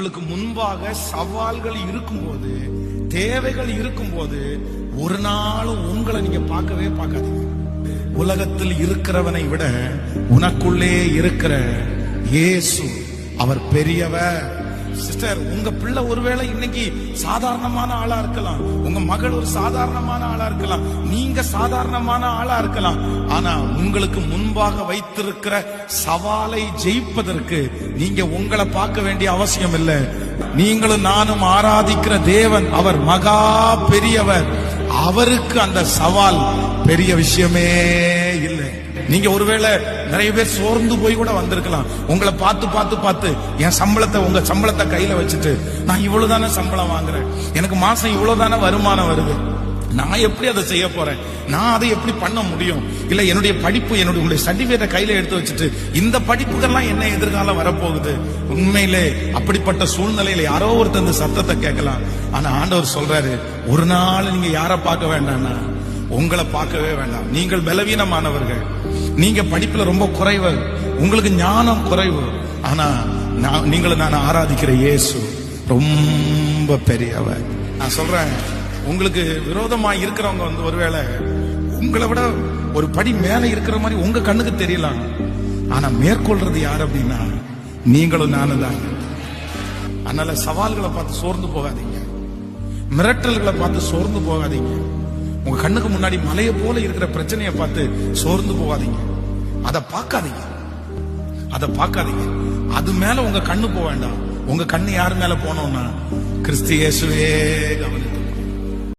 உங்களுக்கு முன்பாக சவால்கள் இருக்கும்போது, தேவைகள் இருக்கும்போது, ஒரு நாளும் உங்களை நீங்க பார்க்கவே பார்க்காதீங்க. உலகத்தில் இருக்கிறவனை விட உனக்குள்ளே இருக்கிற இயேசு அவர் பெரியவர். சிஸ்டர், உங்க பிள்ளை ஒருவேளை இன்னைக்கு சாதாரணமான ஆளா இருக்கலாம், உங்க மகள் ஒரு சாதாரணமான ஆளா இருக்கலாம், நீங்க சாதாரணமான ஆளா இருக்கலாம். ஆனா உங்களுக்கு முன்பாக வைத்திருக்கிற சவாலை ஜெயிப்பதற்கு நீங்க உங்களை பார்க்க வேண்டிய அவசியம் இல்லை. நீங்களும் நானும் ஆராதிக்கிற தேவன் அவர் மகா பெரியவர். அவருக்கு அந்த சவால் பெரிய விஷயமே இல்லை. நீங்க ஒருவேளை நிறைய பேர் சோர்ந்து போய் கூட வந்திருக்கலாம். உங்களை பார்த்து பார்த்து பார்த்து என் சம்பளத்தை, உங்க சம்பளத்தை கையில வச்சுட்டு, நான் இவ்வளவுதானே சம்பளம் வாங்குறேன், எனக்கு மாசம் இவ்வளவுதானே வருமானம் வருது, நான் எப்படி அதை செய்ய போறேன், நான் அதை எப்படி பண்ண முடியும், இல்ல என்னுடைய படிப்பு, என்னுடைய சர்டிபிகேட்டை கையில எடுத்து வச்சுட்டு இந்த படிப்புக்கெல்லாம் என்ன எதிர்காலம் வரப்போகுது. உண்மையிலே அப்படிப்பட்ட சூழ்நிலையில யாரோ ஒருத்தர் இந்த சத்தத்தை கேட்கலாம். ஆனா ஆண்டவர் சொல்றாரு, ஒரு நாள் நீங்க யாரை பார்க்க வேண்டாம்னா உங்களை பார்க்கவே வேண்டாம். நீங்கள் பலவீனமானவர்கள், நீங்க படிப்புல ரொம்ப குறைவு, உங்களுக்கு ஞானம் குறைவு. ஆனா நீங்களும் நான் ஆராதிக்கிற இயேசு ரொம்ப பெரியவர். நான் சொல்றேன், உங்களுக்கு விரோதமா இருக்கிறவங்க ஒருவேளை உங்களை விட ஒரு படி மேல இருக்கிற மாதிரி உங்க கண்ணுக்கு தெரியலாம். ஆனா மேற்கொள்றது யார் அப்படின்னா நீங்களும் நானும் தான். அதனால சவால்களை பார்த்து சோர்ந்து போகாதீங்க, மிரட்டல்களை பார்த்து சோர்ந்து போகாதீங்க. உங்க கண்ணுக்கு முன்னாடி மலையை போல இருக்கிற பிரச்சனையை பார்த்து சோர்ந்து போகாதீங்க. அதை பார்க்காதீங்க. அது மேல உங்க கண்ணு போக வேண்டாம். உங்க கண்ணு யார் மேல போனோம்னா கிறிஸ்து இயேசுவே கவனிக்கும்.